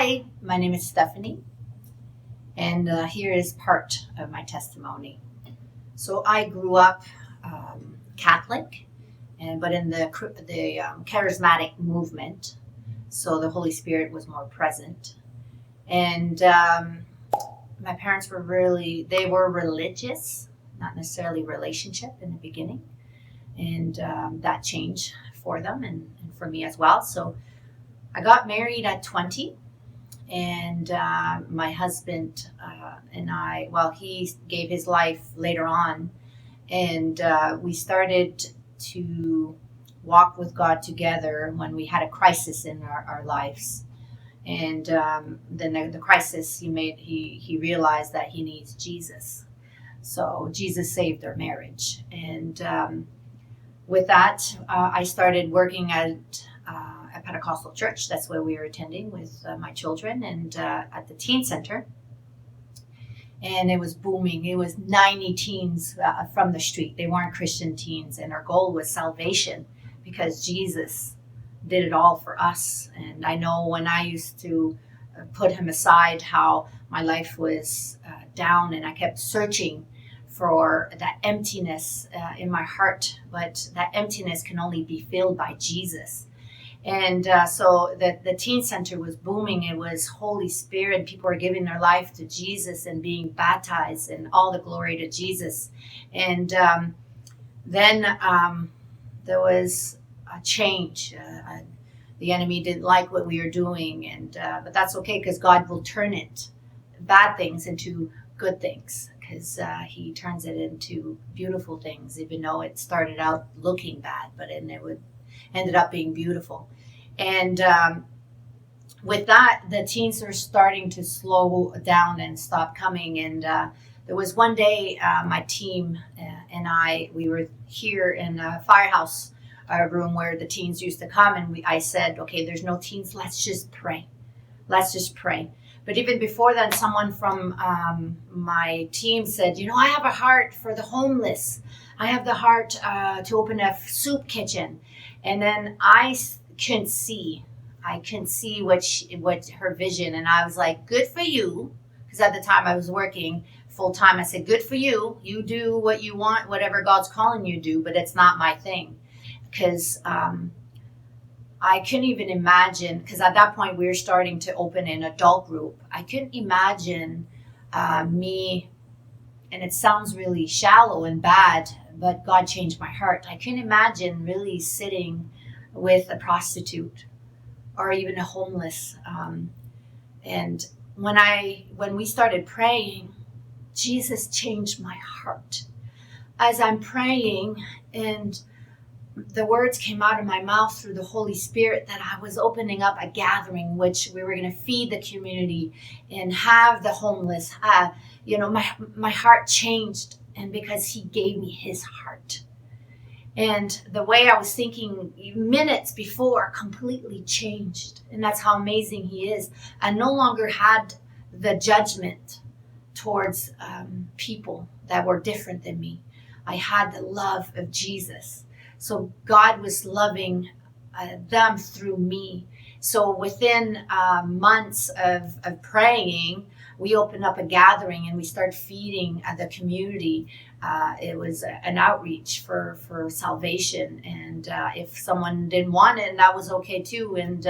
Hi, my name is Stephanie, and here is part of my testimony. So I grew up Catholic, but in the charismatic movement, so the Holy Spirit was more present. And my parents were they were religious, not necessarily relationship in the beginning. And that changed for them and for me as well. So I got married at 20. And my husband and I, he gave his life later on. And we started to walk with God together when we had a crisis in our lives. And then the crisis, he realized that he needs Jesus. So Jesus saved their marriage. And with that, I started working at a Pentecostal church. That's where we were attending with my children, and at the teen center. And it was booming. It was 90 teens from the street. They weren't Christian teens, and our goal was salvation because Jesus did it all for us. And I know when I used to put him aside, how my life was down, and I kept searching for that emptiness in my heart. But that emptiness can only be filled by Jesus. And so the teen center was booming. It was Holy Spirit. People were giving their life to Jesus and being baptized, and all the glory to Jesus. And then there was a change. The enemy didn't like what we were doing, but that's okay, because God will turn bad things into good things, because he turns it into beautiful things, even though it started out looking bad, but it ended up being beautiful. And with that, the teens were starting to slow down and stop coming. And there was one day, my team and we were here in a firehouse room where the teens used to come. And I said, okay, there's no teens. Let's just pray. Let's just pray. But even before then, someone from my team said, I have a heart for the homeless. I have the heart to open a soup kitchen. And then I couldn't see what her vision. And I was like, good for you. Because at the time I was working full time. I said, good for you. You do what you want, whatever God's calling you to do, but it's not my thing. Because I couldn't even imagine, because at that point we were starting to open an adult group. I couldn't imagine me, and it sounds really shallow and bad, but God changed my heart. I couldn't imagine really sitting with a prostitute or even a homeless. And when we started praying, Jesus changed my heart. As I'm praying, and the words came out of my mouth through the Holy Spirit, that I was opening up a gathering, which we were going to feed the community and have the homeless. My heart changed, and because he gave me his heart. And the way I was thinking minutes before completely changed. And that's how amazing he is. I no longer had the judgment towards people that were different than me. I had the love of Jesus. So God was loving them through me. So within months of praying, we opened up a gathering and we started feeding the community. It was an outreach for salvation. And if someone didn't want it, that was okay too. And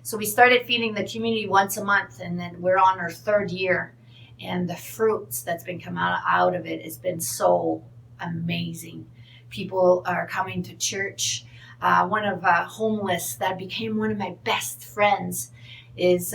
so we started feeding the community once a month. And then we're on our third year. And the fruits that's been coming out of it has been so amazing. People are coming to church. One of homeless that became one of my best friends is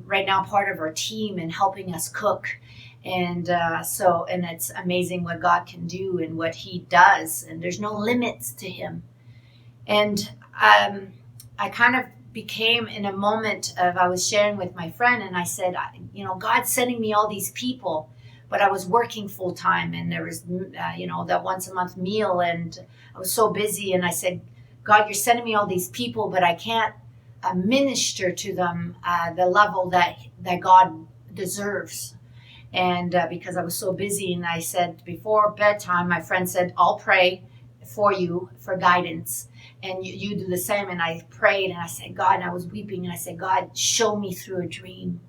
right now part of our team and helping us cook. And and it's amazing what God can do and what he does. And there's no limits to him. And I kind of became in a moment of, I was sharing with my friend, and I said, God's sending me all these people. But I was working full time, and there was, that once a month meal, and I was so busy. And I said, God, you're sending me all these people, but I can't minister to them the level that God deserves. And because I was so busy, and I said before bedtime, my friend said, I'll pray for you for guidance. and you do the same. And I prayed and I said, God, and I was weeping and I said, God, show me through a dream.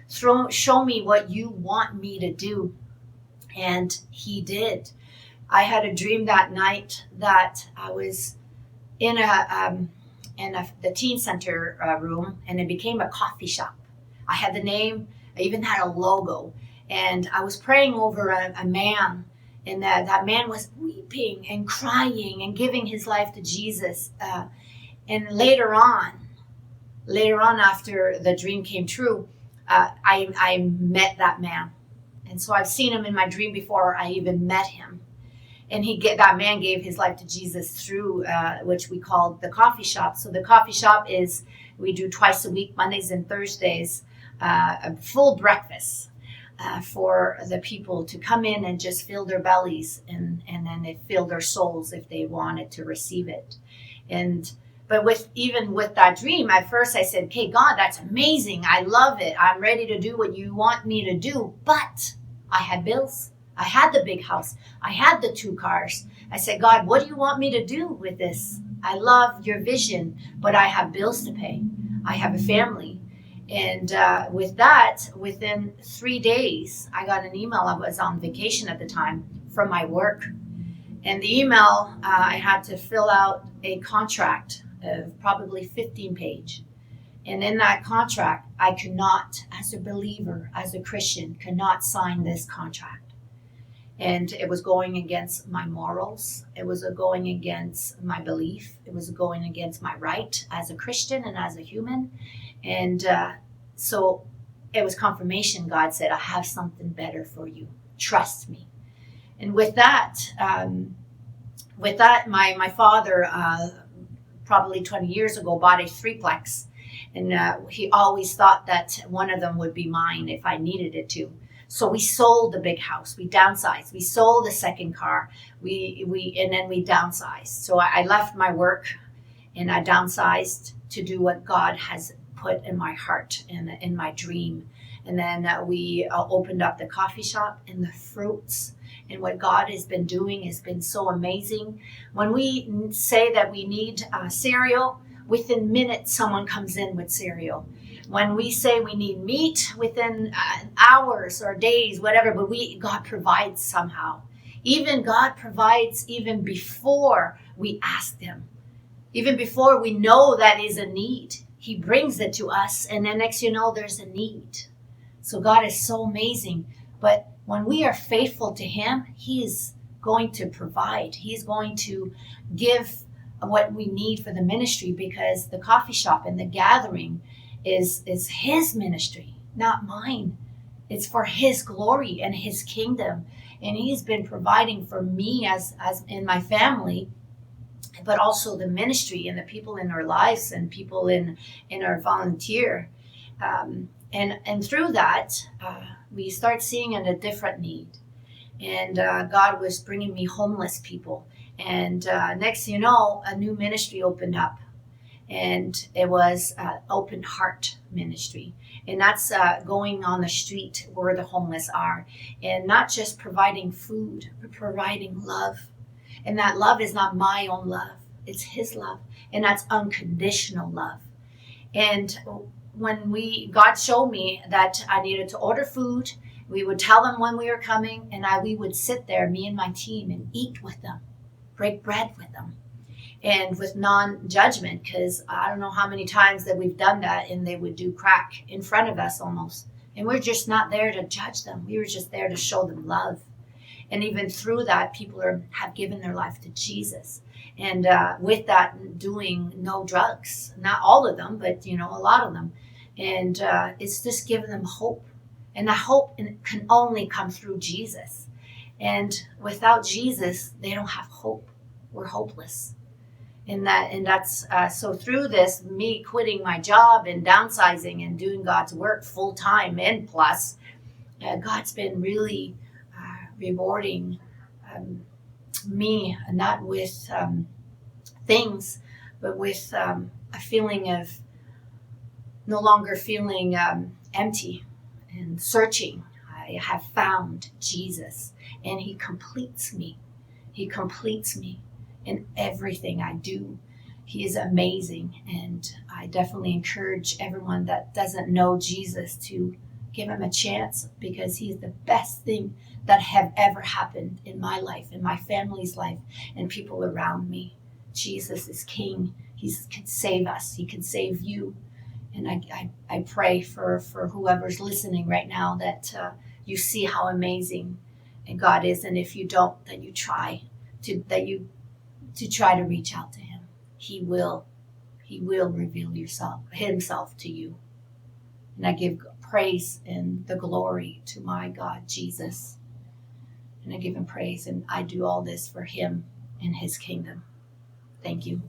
Show me what you want me to do. And he did. I had a dream that night that I was in the teen center room, and it became a coffee shop. I had the name, I even had a logo, and I was praying over a man, and that man was weeping and crying and giving his life to Jesus. And later on, after the dream came true, I met that man. And so I've seen him in my dream before I even met him. And that man gave his life to Jesus through which we called the coffee shop. So the coffee shop we do twice a week, Mondays and Thursdays, a full breakfast for the people to come in and just fill their bellies, and then they fill their souls if they wanted to receive it. But even with that dream, at first I said, okay, God, that's amazing. I love it. I'm ready to do what you want me to do. But I had bills. I had the big house. I had the 2 cars. I said, God, what do you want me to do with this? I love your vision, but I have bills to pay. I have a family. And with that, within 3 days, I got an email. I was on vacation at the time from my work. And the email, I had to fill out a contract of probably 15 page. And in that contract, I could not, as a believer, as a Christian, could not sign this contract. And it was going against my morals. It was going against my belief. It was going against my right as a Christian and as a human. And so it was confirmation. God said, I have something better for you. Trust me. And with that, my father, probably 20 years ago, bought a 3-plex. And he always thought that one of them would be mine if I needed it to. So we sold the big house. We downsized. We sold the second car. And then we downsized. So I left my work and I downsized to do what God has put in my heart and in my dream. And then we opened up the coffee shop, and the fruits and what God has been doing has been so amazing. When we say that we need cereal, within minutes someone comes in with cereal. When we say we need meat, within hours or days, whatever, but God provides somehow. Even God provides even before we ask him. Even before we know that is a need, he brings it to us, and then next you know there's a need. So God is so amazing. But when we are faithful to him, he is going to provide. He's going to give what we need for the ministry, because the coffee shop and the gathering is his ministry, not mine. It's for his glory and his kingdom. And he's been providing for me as in my family, but also the ministry and the people in our lives and people in our volunteer. And through that, we start seeing a different need. And God was bringing me homeless people. And next thing you know, a new ministry opened up. And it was Open Heart Ministry. And that's going on the street where the homeless are. And not just providing food, but providing love. And that love is not my own love. It's his love. And that's unconditional love. And when God showed me that I needed to order food, we would tell them when we were coming, and we would sit there, me and my team, and eat with them, break bread with them, and with non-judgment, because I don't know how many times that we've done that, and they would do crack in front of us almost. And we're just not there to judge them. We were just there to show them love. And even through that, people have given their life to Jesus. And with that, doing no drugs. Not all of them, but a lot of them. And it's just giving them hope. And that hope can only come through Jesus. And without Jesus, they don't have hope. We're hopeless. And that's so through this, me quitting my job and downsizing and doing God's work full time and plus, God's been really rewarding me, not with things, but with a feeling of no longer feeling empty and searching. I have found Jesus, and he completes me. He completes me in everything I do. He is amazing, and I definitely encourage everyone that doesn't know Jesus to give him a chance, because he's the best thing that have ever happened in my life, in my family's life, and people around me. Jesus is King. He can save us. He can save you. And I pray for whoever's listening right now that you see how amazing and God is, and if you don't, then you try to try to reach out to him. He will reveal himself to you. And I give praise and the glory to my God, Jesus. And I give him praise, and I do all this for him and his kingdom. Thank you.